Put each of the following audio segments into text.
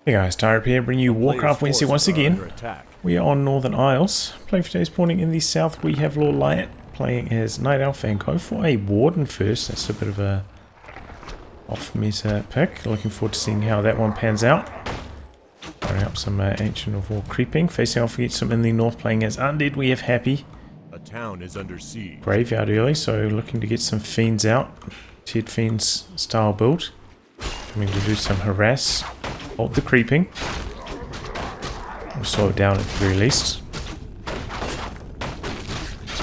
Hey guys, Tyrip here, bringing you Warcraft Wednesday once again. We are on Northern Isles. Playing for today's morning in the south, we have Lawliet playing as Night Elf and go for a Warden first. That's a bit of a off-meta pick. Looking forward to seeing how that one pans out. Throwing up some Ancient of War creeping. Facing off against some in the north playing as Undead, we have Happy. A town is under siege. Graveyard early, so looking to get some Fiends out. Tiered Fiends style build. Coming to do some harass. Hold the creeping. We'll slow it down at the very least.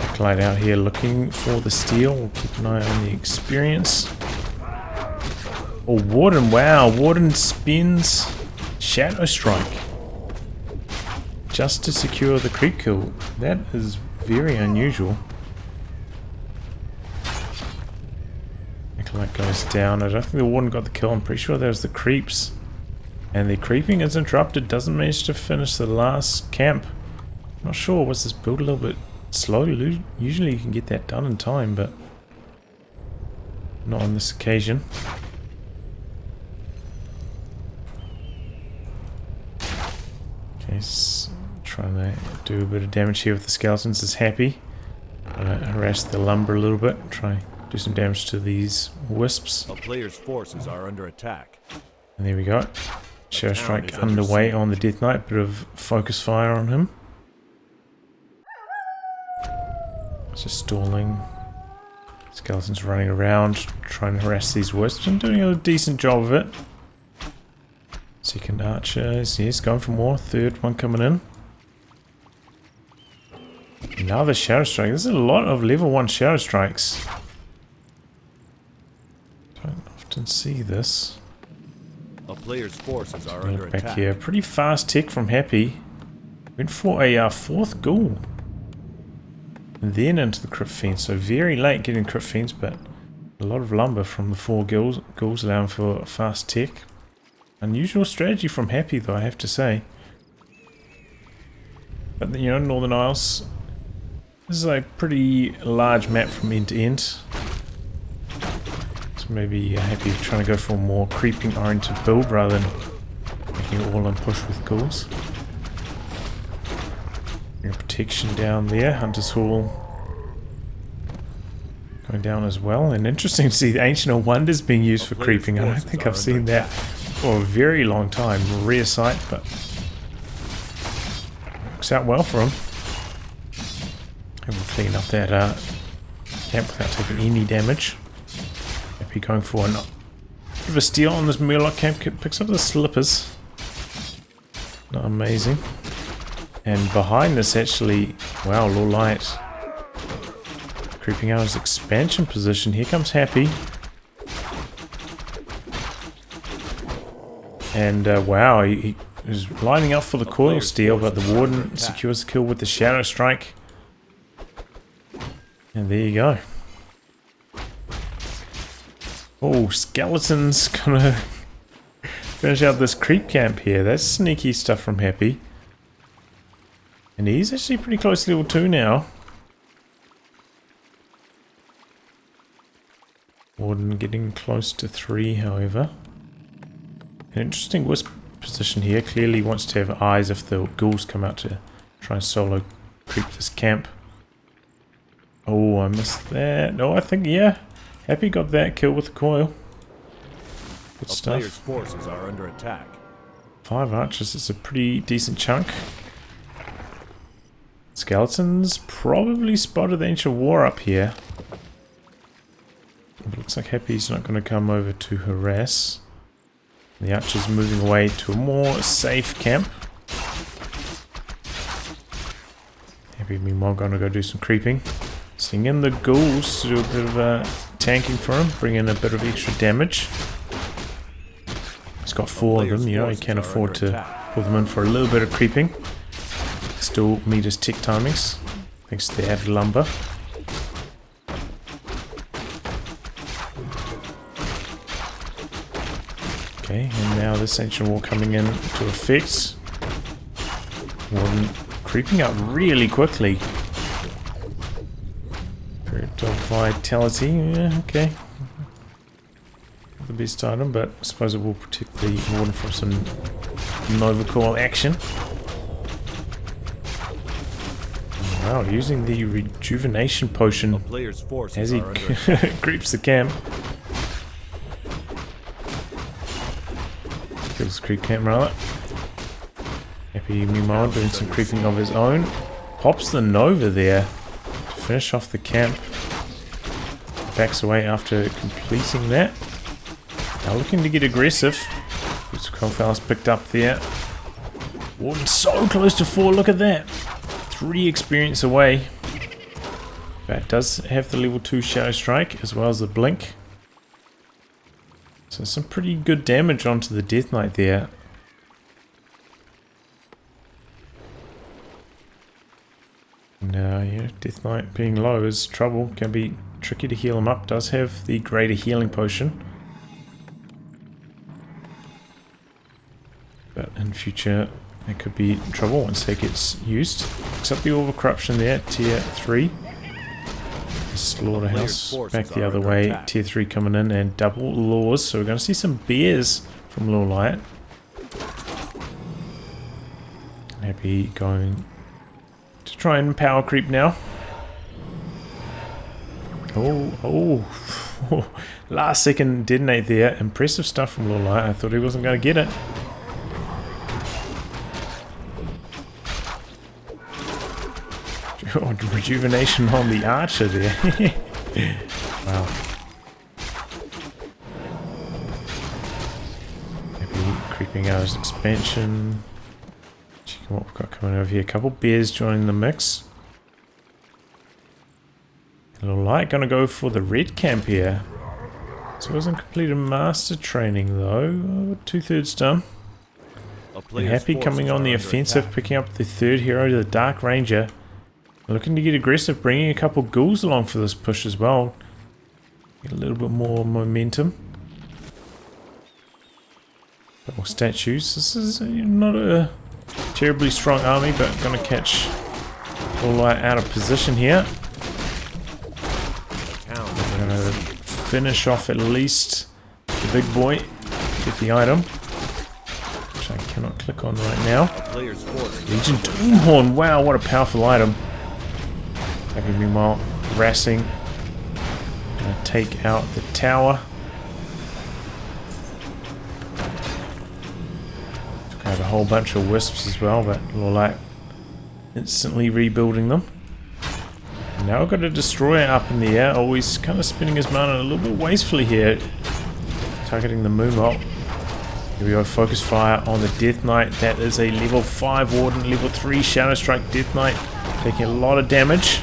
Acolyte out here looking for the steal. We'll keep an eye on the experience. Oh, Warden. Wow. Warden spins Shadow Strike just to secure the creep kill. That is very unusual. Acolyte goes down. I don't think the Warden got the kill. I'm pretty sure that was the creeps. And the creeping is interrupted, doesn't manage to finish the last camp. Not sure, was this build a little bit slow? Usually you can get that done in time, but not on this occasion. Okay, trying to do a bit of damage here with the skeletons is Happy. Harass the lumber a little bit, try to do some damage to these wisps. A player's forces are under attack. And there we go. Shadow Strike underway on the Death Knight, bit of focus fire on him. Just stalling. Skeletons running around, trying to harass these wisps and doing a decent job of it. Second archer, yes, going for more. Third one coming in. Another Shadow Strike. There's a lot of level 1 Shadow Strikes. Don't often see this. A player's forces are under attack. Back here, pretty fast tick from Happy. Went for a fourth ghoul. And then into the crypt fiends. So very late getting crypt fiends, but a lot of lumber from the 4 ghouls allowing for fast tick. Unusual strategy from Happy though, I have to say. But you know, Northern Isles, this is a pretty large map from end to end. Maybe Happy trying to go for a more creeping oriented build rather than making it all in push with ghouls. Protection down there, Hunter's Hall going down as well. And interesting to see the Ancient of Wonders being used for creeping. I don't think I've seen that for a very long time. Rare sight, but works out well for him. And we'll clean up that camp without taking any damage. Happy going for a bit of a steal on this Murloc camp. Picks up the slippers. Not amazing. And behind this actually, wow, Lawliet creeping out his expansion position. Here comes Happy. And wow, he is lining up for the coil steal, but the Warden secures the kill with the Shadow Strike. And there you go. Oh, skeletons gonna finish out this creep camp here. That's sneaky stuff from Happy. And he's actually pretty close to level 2 now. Warden getting close to 3, however. An interesting wisp position here. Clearly wants to have eyes if the ghouls come out to try and solo creep this camp. Oh, I missed that. Oh, I think, yeah. Happy got that kill with the coil. Good stuff. Player's forces are under attack. 5 archers is a pretty decent chunk. Skeletons probably spotted the Ancient War up here. But looks like Happy's not going to come over to harass. The archer's moving away to a more safe camp. Happy meanwhile going to go do some creeping. Sing in the ghouls to do a bit of tanking for him, bring in a bit of extra damage. He's got 4 of them, you know, he can afford to pull them in for a little bit of creeping. Still meet his tick timings, thanks to the added lumber. Okay, and now this Ancient War coming in to effect. Warden creeping up really quickly. Of Vitality, yeah, okay. Not the best item, but I suppose it will protect the Warden from some Nova Coil action. Wow, using the rejuvenation potion Player's forces as he are under creeps the camp. Kills the creep camp rather. Happy meanwhile doing some creeping of his own. Pops the Nova there to finish off the camp. Backs away after completing that. Now looking to get aggressive. Gets Confalis picked up there. Warden so close to 4, look at that. 3 experience away. But does have the level 2 Shadow Strike as well as the Blink. So some pretty good damage onto the Death Knight there. And yeah, Death Knight being low is trouble. Can be tricky to heal him up. Does have the greater healing potion. But in future it could be trouble once that gets used. Picks up the Orb of Corruption there, tier 3. Slaughterhouse back the other way, tier 3 coming in, and double laws. So we're going to see some bears from Lawliet. Happy going to try and power creep now. Oh, last second detonate there. Impressive stuff from Lawliet. I thought he wasn't going to get it. Oh, rejuvenation on the archer there. Wow. Maybe creeping out his expansion. Checking what we've got coming over here. A couple bears joining the mix. A little light gonna go for the red camp here. So it wasn't completed master training though. 2/3 done. And Happy coming on the offensive, picking up the 3rd hero, the Dark Ranger. Looking to get aggressive, bringing a couple ghouls along for this push as well. Get a little bit more momentum. Bit more statues. This is not a terribly strong army, but going to catch Lawliet out of position here. We're going to finish off at least the big boy. Get the item. Which I cannot click on right now. Legion Doomhorn. Wow, what a powerful item. Happy meanwhile harassing. Gonna take out the tower. Took out a whole bunch of wisps as well, but Lawliet instantly rebuilding them. And now we've got a destroyer up in the air, always kind of spinning his mana a little bit wastefully here. Targeting the Moonbolt. Here we go, focus fire on the Death Knight. That is a level 5 Warden, level 3 Shadow Strike Death Knight. Taking a lot of damage.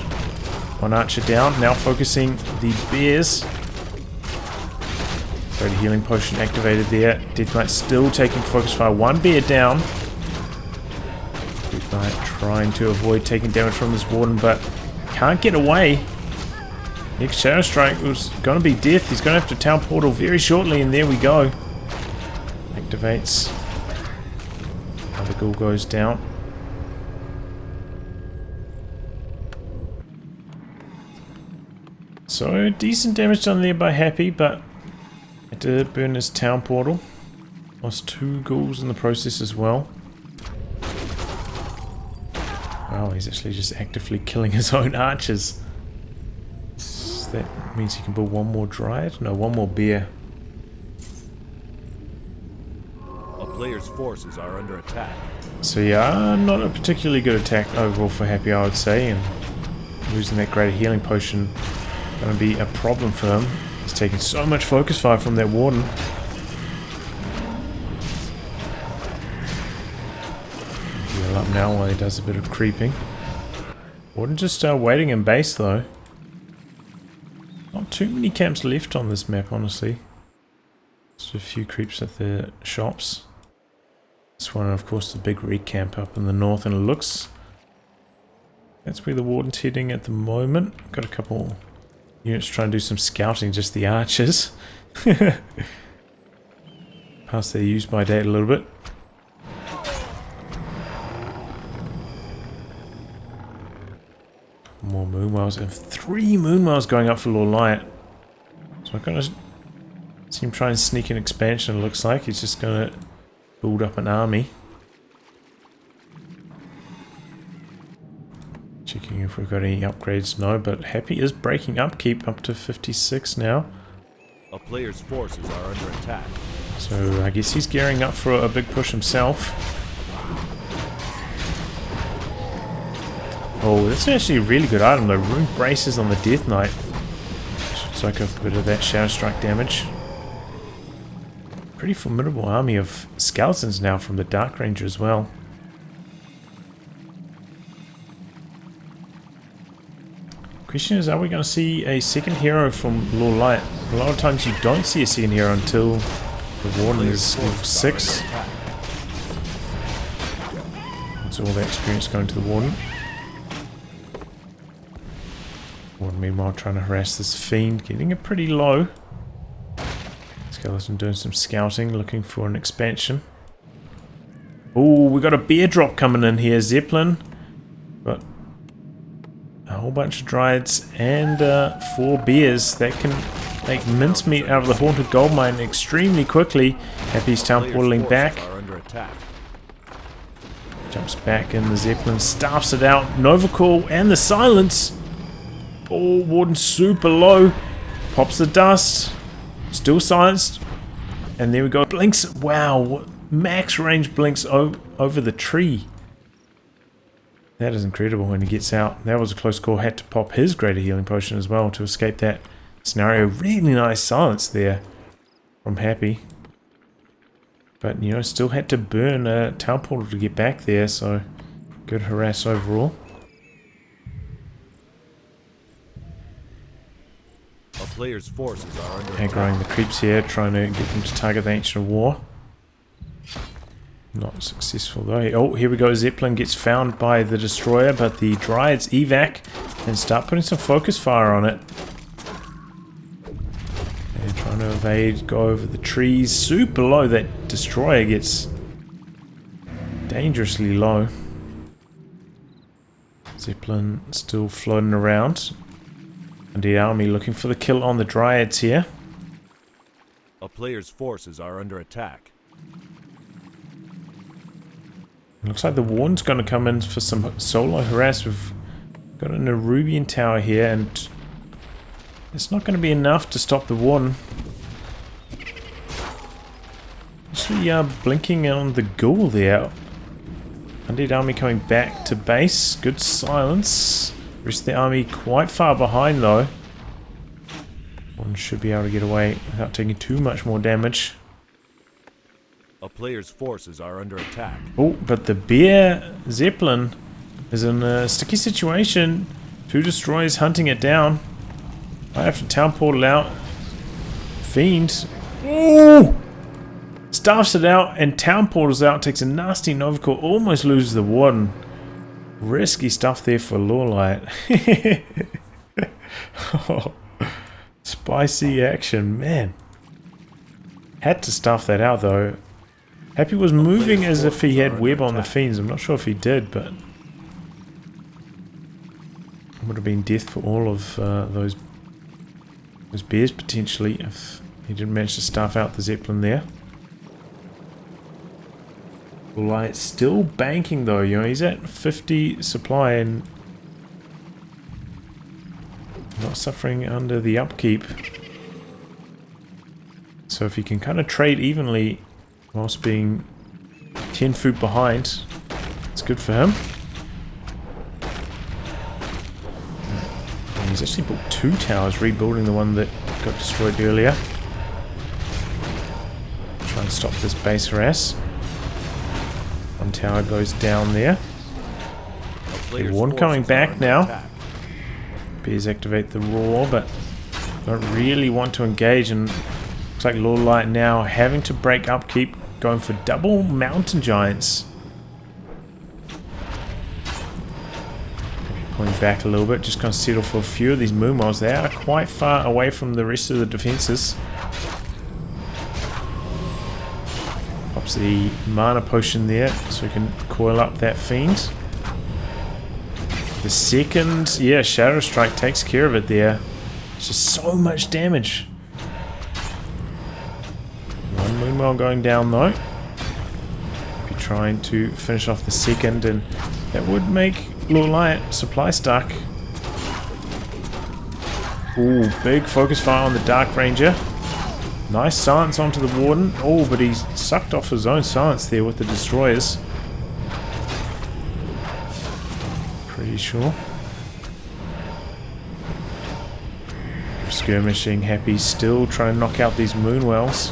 One archer down, now focusing the bears. Great healing potion activated there. Death Knight still taking focus fire. One bear down. Death Knight trying to avoid taking damage from this warden, but can't get away. Next Shadow Strike was going to be death. He's going to have to town portal very shortly, and there we go. Activates. Another ghoul goes down. So, decent damage done there by Happy, but had to burn his town portal. Lost 2 ghouls in the process as well. Wow, he's actually just actively killing his own archers. So that means he can build one more Dryad? No, one more Bear. A player's forces are under attack. So yeah, not a particularly good attack overall for Happy, I would say, and losing that greater healing potion going to be a problem for him. He's taking so much focus fire from that warden. Heal up now while he does a bit of creeping. Warden just waiting in base though. Not too many camps left on this map, honestly. Just a few creeps at the shops. This one, of course, the big red camp up in the north, and it looks that's where the warden's heading at the moment. Got a couple units trying to do some scouting, just the archers. Past their use by date a little bit. More moonwells, and 3 moonwells going up for Lawliet. So I'm going to see him try and sneak an expansion, it looks like. He's just going to build up an army. Checking if we've got any upgrades. No, but Happy is breaking upkeep up to 56 now. A player's forces are under attack. So I guess he's gearing up for a big push himself. Oh, that's actually a really good item though. Rune braces on the Death Knight. Should soak up a bit of that Shadow Strike damage. Pretty formidable army of skeletons now from the Dark Ranger as well. Question is, are we going to see a second hero from Lawliet? A lot of times you don't see a second hero until the Warden is level 6. That's all that experience going to the Warden. Warden meanwhile trying to harass this Fiend, getting it pretty low. Skeleton doing some scouting, looking for an expansion. Oh, we got a bear drop coming in here, Zeppelin. But a whole bunch of Dryads and 4 bears that can make mincemeat out of the Haunted Gold Mine extremely quickly. Happy's town portaling back. Jumps back in, the Zeppelin staffs it out. Nova Call and the silence. Oh, Warden super low. Pops the dust. Still silenced. And there we go. Blinks. Wow. Max range blinks over the tree. That is incredible when he gets out. That was a close call. Had to pop his greater healing potion as well to escape that scenario. Really nice silence there from Happy. But, you know, still had to burn a town portal to get back there. So, good harass overall. A player's forces are under Aggroing the creeps here, trying to get them to target the Ancient of War. Not successful though. Oh, here we go. Zeppelin gets found by the Destroyer, but the Dryads evac and start putting some focus fire on it. They're trying to evade, go over the trees. Super low. That Destroyer gets dangerously low. Zeppelin still floating around. And the army looking for the kill on the Dryads here. A player's forces are under attack. Looks like the Warden's going to come in for some solo harass. We've got an Nerubian tower here, and it's not going to be enough to stop the Warden. Actually, blinking on the Ghoul there. Undead army coming back to base. Good silence. Rest of the army quite far behind though. One should be able to get away without taking too much more damage. A player's forces are under attack. Oh, but the bear Zeppelin is in a sticky situation. 2 destroyers hunting it down. I have to town portal out. Fiend. Ooh! Staffs it out and town portals out. Takes a nasty Nova Core. Almost loses the Warden. Risky stuff there for Lawliet. Oh, spicy action, man. Had to stuff that out though. Happy was moving as if he had web on the Fiends. I'm not sure if he did, but it would have been death for all of those bears potentially if he didn't manage to stuff out the Zeppelin there. Lawliet still banking though, you know, he's at 50 supply and not suffering under the upkeep. So if he can kind of trade evenly whilst being 10 foot behind, it's good for him. And he's actually built 2 towers, rebuilding the one that got destroyed earlier. Try and stop this base harass. One tower goes down there. The Warden coming back now. Bears activate the roar, but don't really want to engage, and looks like Lawliet now having to break upkeep, going for double mountain giants. Pulling back a little bit, just gonna settle for a few of these Moonwells. They are quite far away from the rest of the defenses. Pops the mana potion there so we can coil up that Fiend. The second, yeah, Shadow Strike takes care of it there. It's just so much damage. One Moonwell going down though. Be trying to finish off the second, and that would make Lawliet supply stuck. Ooh, big focus fire on the Dark Ranger. Nice silence onto the Warden. Oh, but he's sucked off his own silence there with the destroyers. Pretty sure. Skirmishing, Happy still trying to knock out these Moonwells.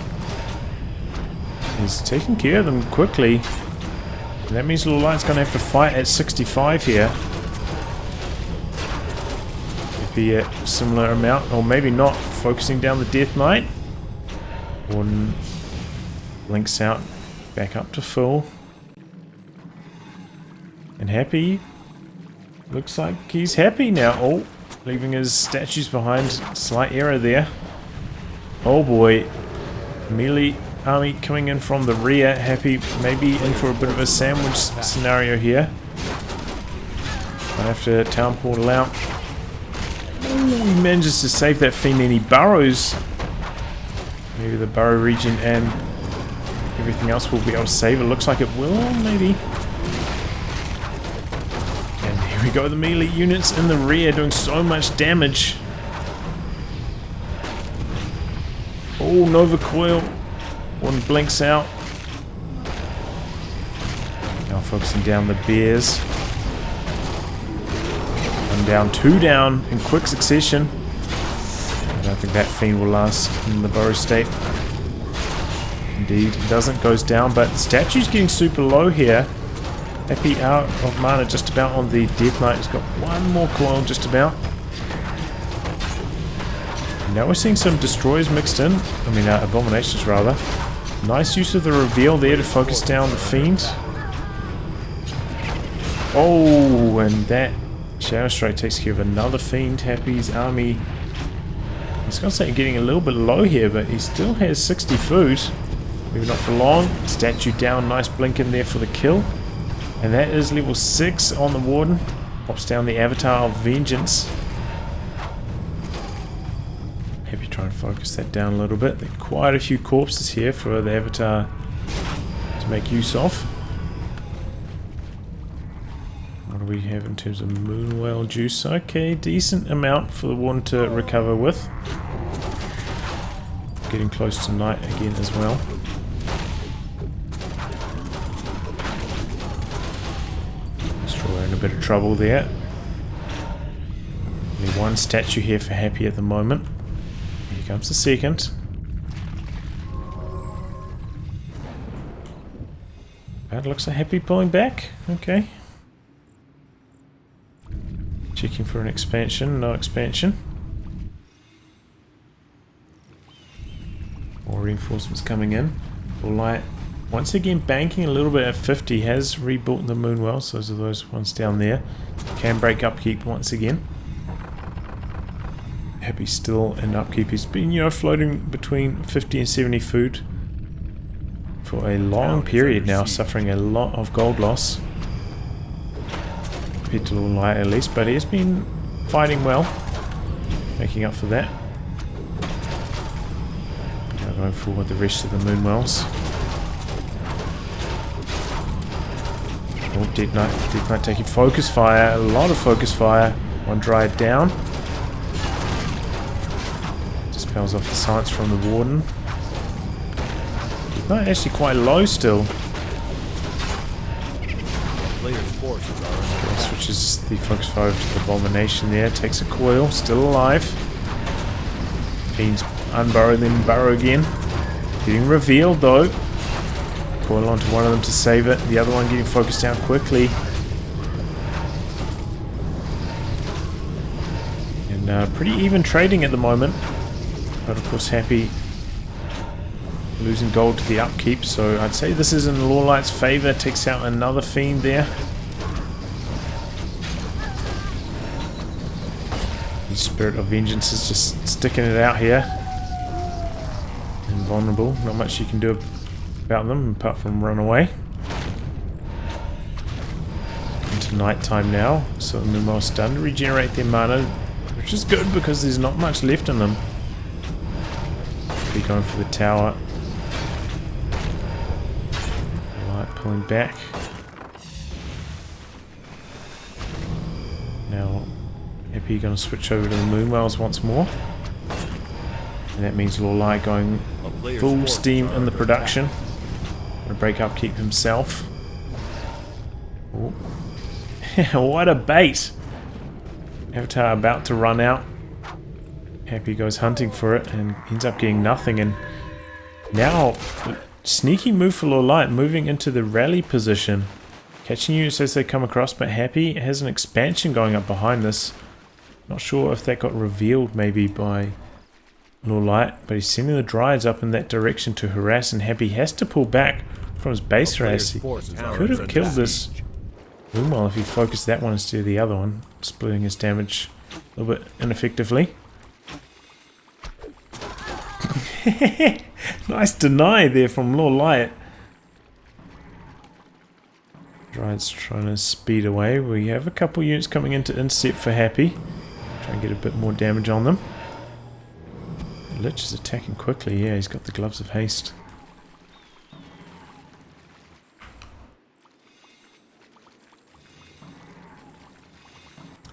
He's taking care of them quickly. And that means Lawliet's going to have to fight at 65 here. Be a similar amount, or maybe not, focusing down the Death Knight. Warden links out back up to full. And Happy looks like he's happy now. Oh, leaving his statues behind. Slight error there. Oh boy. Melee army coming in from the rear. Happy maybe in for a bit of a sandwich scenario here. Might have to town portal out. Ooh, he manages to save that fiend and he burrows. Maybe the burrow region and everything else will be able to save it. Looks like it will, maybe. And here we go, the melee units in the rear doing so much damage. Oh, Nova Coil. One blinks out. Now focusing down the bears. One down, two down in quick succession. I don't think that fiend will last in the burrow state. Indeed, it doesn't. Goes down, but the statue's getting super low here. Happy out of mana just about on the Death Knight. He's got one more coil just about. And now we're seeing some destroyers mixed in. I mean, abominations rather. Nice use of the reveal there to focus down the fiend. Oh, and that Shadow Strike takes care of another fiend. Happy's army, I was going to say getting a little bit low here, but he still has 60 food. Maybe not for long. Statue down, nice blink in there for the kill. And that is level 6 on the Warden. Pops down the Avatar of Vengeance. Happy trying to focus that down a little bit. There are quite a few corpses here for the Avatar to make use of. What do we have in terms of Moonwell juice? Okay, decent amount for the Warden to recover with. Getting close to night again as well. Destroyer in a bit of trouble there. Only one statue here for Happy at the moment. Here comes the second. That looks like Happy pulling back. Okay. Checking for an expansion. No expansion. More reinforcements coming in. Lawliet once again banking a little bit at 50. Has rebuilt the Moonwell. So those are those ones down there. Can break upkeep once again. Happy still in upkeep. He's been, you know, floating between 50 and 70 food for a long period now, suffering a lot of gold loss. Compared to Lawliet at least, but he has been fighting well, making up for that. Now going forward the rest of the Moonwells. Oh, Death Knight taking focus fire, a lot of focus fire. One dried down. Dispels off the silence from the Warden. Death Knight actually quite low still. Okay, switches the focus fire to the abomination there. Takes a coil, still alive. Fiends unburrow, then burrow again. Getting revealed though. Coil onto one of them to save it. The other one getting focused down quickly. And pretty even trading at the moment. But of course Happy losing gold to the upkeep, so I'd say this is in Lawlight's favour. Takes out another fiend there. The Spirit of Vengeance is just sticking it out here. Invulnerable, not much you can do about them apart from run away. Into night time now, so the Moonwell starting to regenerate their mana, which is good because there's not much left in them. Be going for the tower. Light pulling back. Now, Happy going to switch over to the Moonwells once more. And that means Lawliet going full steam in the production. Going to break upkeep himself. Oh. What a bait! Avatar about to run out. Happy goes hunting for it and ends up getting nothing. And now, sneaky move for Lawliet, moving into the rally position. Catching units as they come across, but Happy has an expansion going up behind this. Not sure if that got revealed maybe by Lawliet, but he's sending the Dryads up in that direction to harass, and Happy has to pull back from his base harass. He could have killed this Moonwell if he focused that one instead of the other one, splitting his damage a little bit ineffectively. Nice deny there from Lawliet. Dryads trying to speed away. We have a couple units coming in to intercept for Happy. Try and get a bit more damage on them. Lich is attacking quickly. Yeah, he's got the gloves of haste.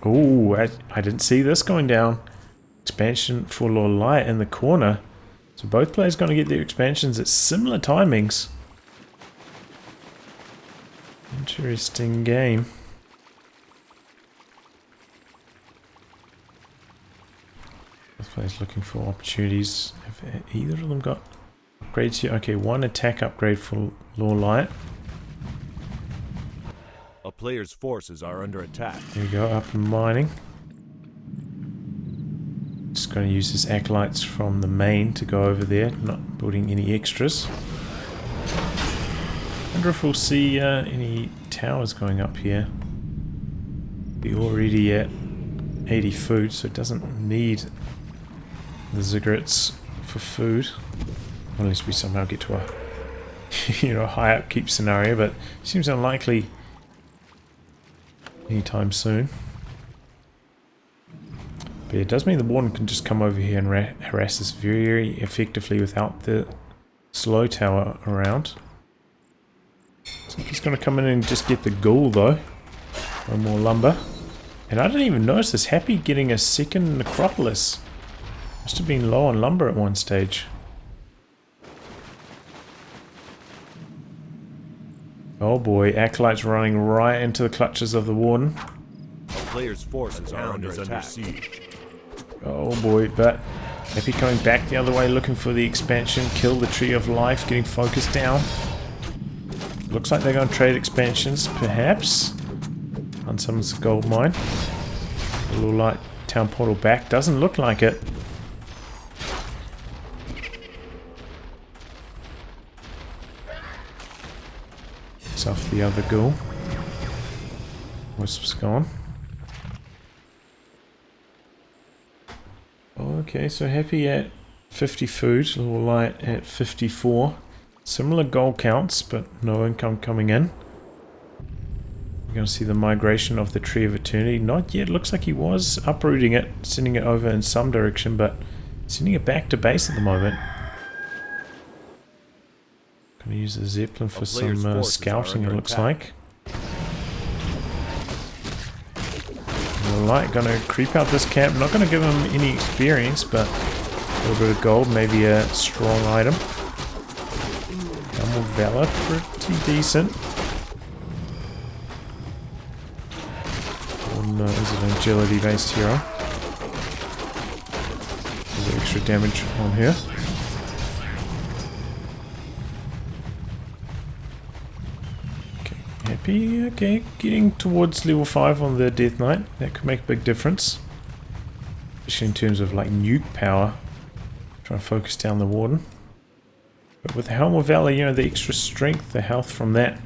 Oh, I didn't see this going down. Expansion for Lawliet in the corner. So both players going to get their expansions at similar timings. Interesting game. Both players looking for opportunities. Have either of them got upgrades here? Okay, one attack upgrade for Lawliet. A player's forces are under attack. There we go, up and mining. Just going to use his acolytes from the main to go over there, not building any extras. Wonder if we'll see any towers going up here. We're already at 80 food, so it doesn't need the ziggurats for food. Unless we somehow get to a high upkeep scenario, but seems unlikely anytime soon. But it does mean the warden can just come over here and harass us very effectively without the slow tower around. So he's going to come in and just get the ghoul though. No more lumber. And I didn't even notice this. Happy getting a second necropolis. Must have been low on lumber at one stage. Oh boy, Acolyte's running right into the clutches of the warden. A player's forces are under siege. Oh boy, but Happy coming back the other way looking for the expansion. Kill the Tree of Life, getting focused down. Looks like they're going to trade expansions, perhaps. Unsummons the gold mine. A little light town portal back. Doesn't look like it. It's off the other ghoul. Wisp's gone. Okay, so Happy at 50 food, Lawliet at 54. Similar goal counts, but no income coming in. We're going to see the migration of the Tree of Eternity. Not yet. Looks like he was uprooting it, sending it over in some direction, but sending it back to base at the moment. Going to use the Zeppelin for some scouting, it looks like. Lawliet going to creep out this camp. Not going to give him any experience, but a little bit of gold, maybe a strong item. More valor, pretty decent. Warden is an agility based hero. A little extra damage on her. Okay, Happy. Okay, getting towards level 5 on the Death Knight. That could make a big difference. Especially in terms of like nuke power. Trying to focus down the warden. But with the Helm of Valor, you know, the extra strength, the health from that,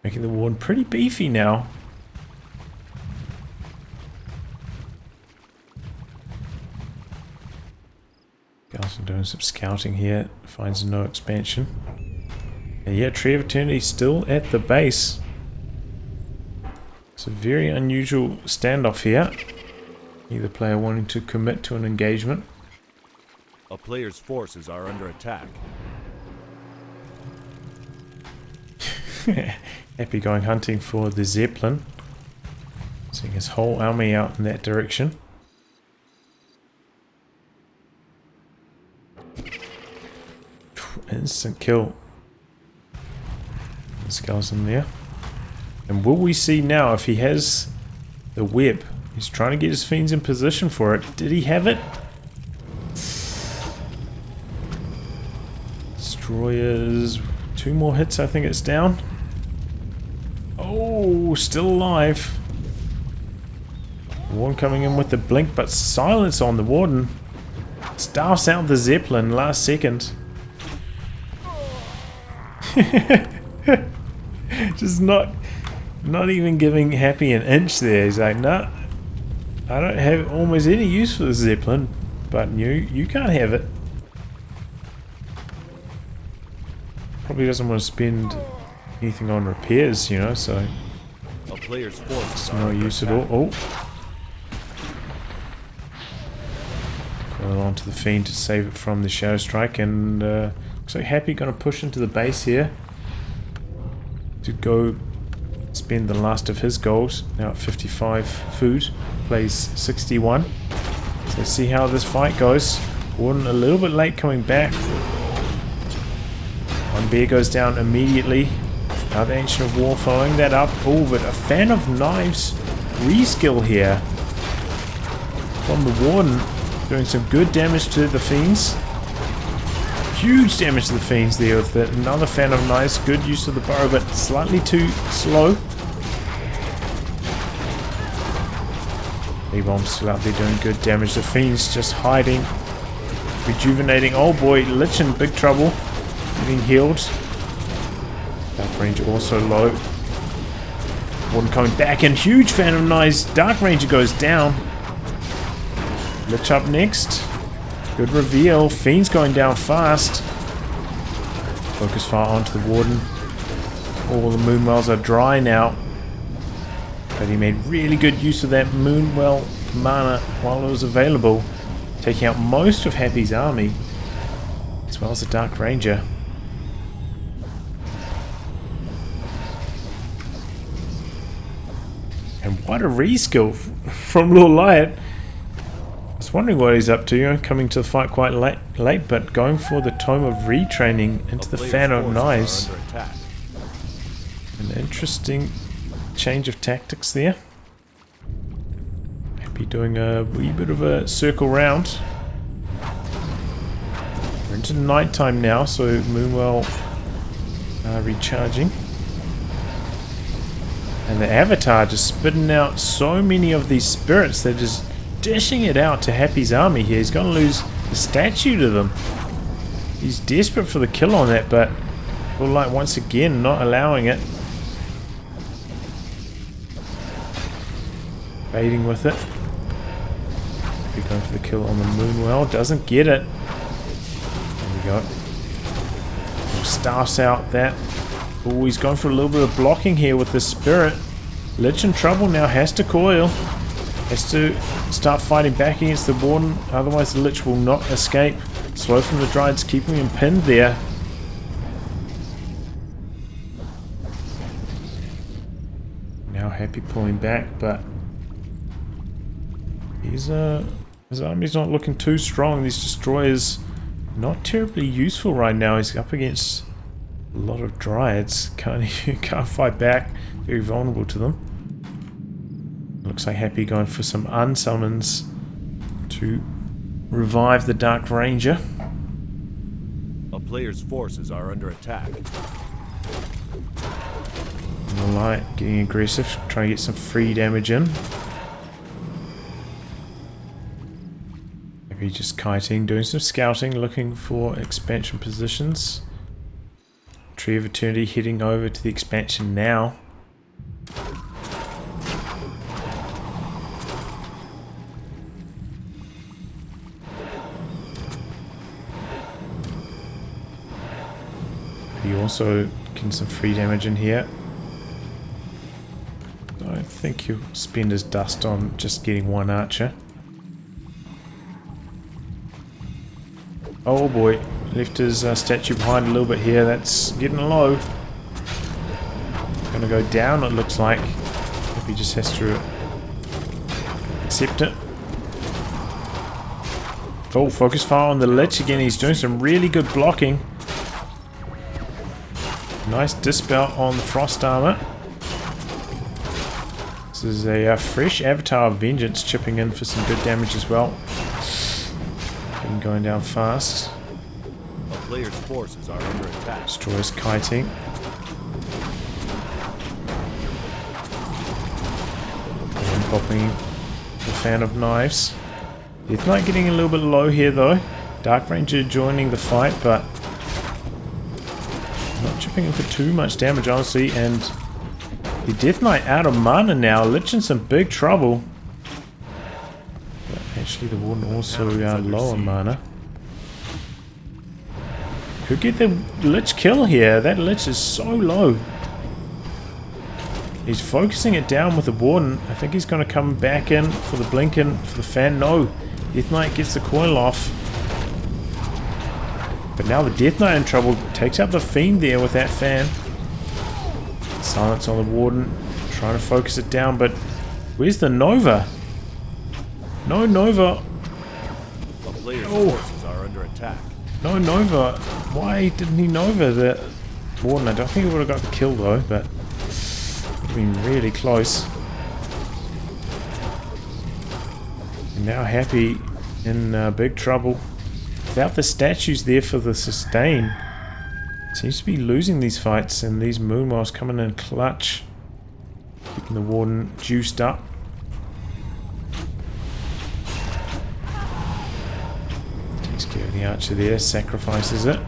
making the warden pretty beefy now. Galton doing some scouting here, finds no expansion. And yeah, Tree of Eternity still at the base. It's a very unusual standoff here. Either player wanting to commit to an engagement. A player's forces are under attack. Happy going hunting for the Zeppelin. Seeing his whole army out in that direction. Instant kill. The skeleton there. And will we see now if he has the web? He's trying to get his fiends in position for it. Did he have it? Destroyers. 2 more hits, I think it's down. Oh, still alive. Warden coming in with the blink, but silence on the Warden. Staffs out the Zeppelin last second. Just not even giving Happy an inch there. He's like, nah, I don't have almost any use for the Zeppelin, but you can't have it. Probably doesn't want to spend anything on repairs, you know, so A player's force it's no use at all. Oh. Go on to the Fiend to save it from the Shadow Strike, and looks like Happy going to push into the base here to go spend the last of his gold. Now at 55 food, plays 61. So let's see how this fight goes. Warden a little bit late coming back. One bear goes down immediately. Now the Ancient of War following that up. Oh, but a Fan of Knives reskill here from the Warden, doing some good damage to the Fiends. Huge damage to the Fiends there with it. Another Fan of Knives. Good use of the bow, but slightly too slow. B-Bomb's still out there doing good damage. The Fiends just hiding, rejuvenating. Oh boy, Lich in big trouble. Getting healed. Dark Ranger also low. Warden coming back in. Huge Fan of Knives. Dark Ranger goes down. Lich up next. Good reveal. Fiend's going down fast. Focus fire onto the Warden. All the Moonwells are dry now. But he made really good use of that Moonwell mana while it was available. Taking out most of Happy's army. As well as the Dark Ranger. And what a reskill from Lawliet. I was wondering what he's up to, you know, coming to the fight quite late, but going for the Tome of Retraining into the Fan of Knives. An interesting change of tactics there. Maybe doing a wee bit of a circle round. We're into nighttime now, so Moonwell recharging. And the Avatar just spitting out so many of these spirits. They're just dishing it out to Happy's army here. He's going to lose the statue to them. He's desperate for the kill on that, but Lawliet once again not allowing it. Baiting with it. He's going for the kill on the Moonwell. Doesn't get it. There we go. Staffs out that. Oh, he's going for a little bit of blocking here with the Spirit. Lich in trouble now, has to coil. Has to start fighting back against the Warden, otherwise the Lich will not escape. Slow from the Dryades, keeping him pinned there. Now Happy pulling back, but his army's not looking too strong. These Destroyers not terribly useful right now. He's up against a lot of Dryads. Can't fight back. Very vulnerable to them. Looks like Happy going for some unsummons to revive the Dark Ranger. A player's forces are under attack. Lawliet getting aggressive, trying to get some free damage in. Maybe just kiting, doing some scouting, looking for expansion positions. Tree of Eternity heading over to the expansion now. He also getting some free damage in here. I don't think he'll spend his dust on just getting one archer. Oh boy, left his statue behind a little bit here. That's getting low. Gonna go down, it looks like. If he just has to accept it. Oh, focus fire on the Lich again. He's doing some really good blocking. Nice dispel on the Frost Armor. This is a fresh Avatar of Vengeance chipping in for some good damage as well. Been going down fast. A player's forces are under attack. Destroys kiting. And popping the Fan of Knives. Death Knight getting a little bit low here though. Dark Ranger joining the fight, but not chipping in for too much damage honestly, and the Death Knight out of mana now. Lich in some big trouble. But actually the Warden also low on mana. Could get the Lich kill here. That Lich is so low. He's focusing it down with the Warden. I think he's going to come back in for the blink in for the fan. No. Death Knight gets the coil off. But now the Death Knight in trouble. Takes out the Fiend there with that fan. Silence on the Warden. Trying to focus it down, but where's the Nova? No Nova. The player's forces are under attack. No Nova. Why didn't he Nova the Warden? I don't think he would have got the kill though, but would have been really close. Now Happy in big trouble. Without the statues there for the sustain, seems to be losing these fights, and these Moonwells coming in clutch. Keeping the Warden juiced up. Takes care of the Archer there, sacrifices it.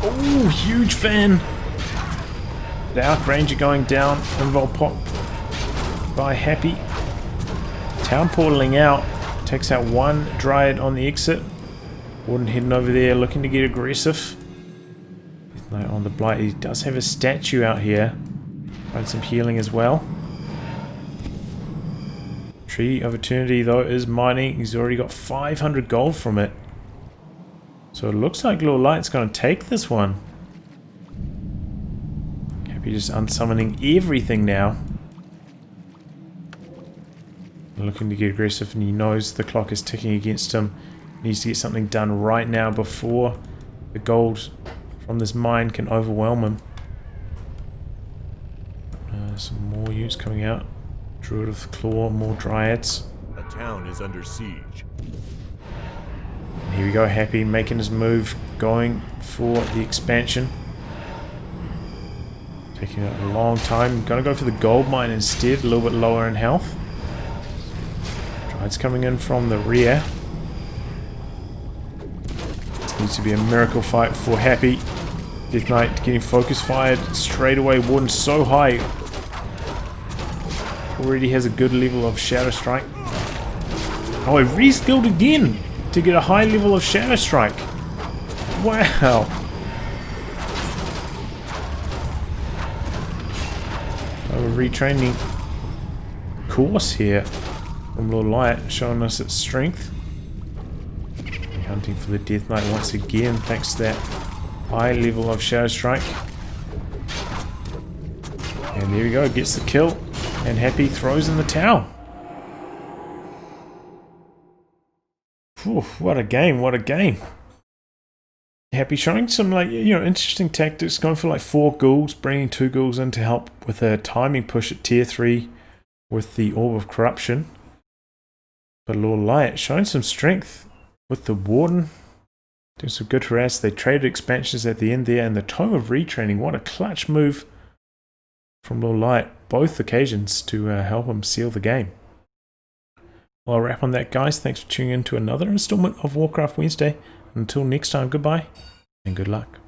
Oh, huge fan! The Arc Ranger going down, Invul pop by Happy. Town portaling out, takes out one Dryad on the exit. Warden heading over there looking to get aggressive. Death Knight on the Blight. He does have a statue out here. Find some healing as well. Tree of Eternity though is mining. He's already got 500 gold from it. So it looks like Lawliet's going to take this one. Happy just unsummoning everything now. Looking to get aggressive, and he knows the clock is ticking against him. He needs to get something done right now before the gold from this mine can overwhelm him. Some more units coming out. Druid of the Claw, more Dryads. The town is under siege. And here we go, Happy making his move, going for the expansion. Taking a long time. Gonna go for the gold mine instead, a little bit lower in health. It's coming in from the rear. This needs to be a miracle fight for Happy. Death Knight getting focus fired straight away. Warden so high. Already has a good level of Shadow Strike. Oh, he reskilled again to get a high level of Shadow Strike. Wow. A retraining course here from Lawliet, showing us its strength. Hunting for the Death Knight once again, thanks to that high level of Shadow Strike. And there we go, gets the kill, and Happy throws in the towel. Whew, what a game, what a game. Happy showing some interesting tactics, going for 4 ghouls, bringing 2 ghouls in to help with a timing push at tier 3 with the Orb of Corruption. But Lawliet showing some strength with the Warden. Doing some good harass. They traded expansions at the end there, and the Tome of Retraining. What a clutch move from Lawliet, both occasions, to help him seal the game. Well, I'll wrap on that, guys. Thanks for tuning in to another installment of Warcraft Wednesday. Until next time, goodbye and good luck.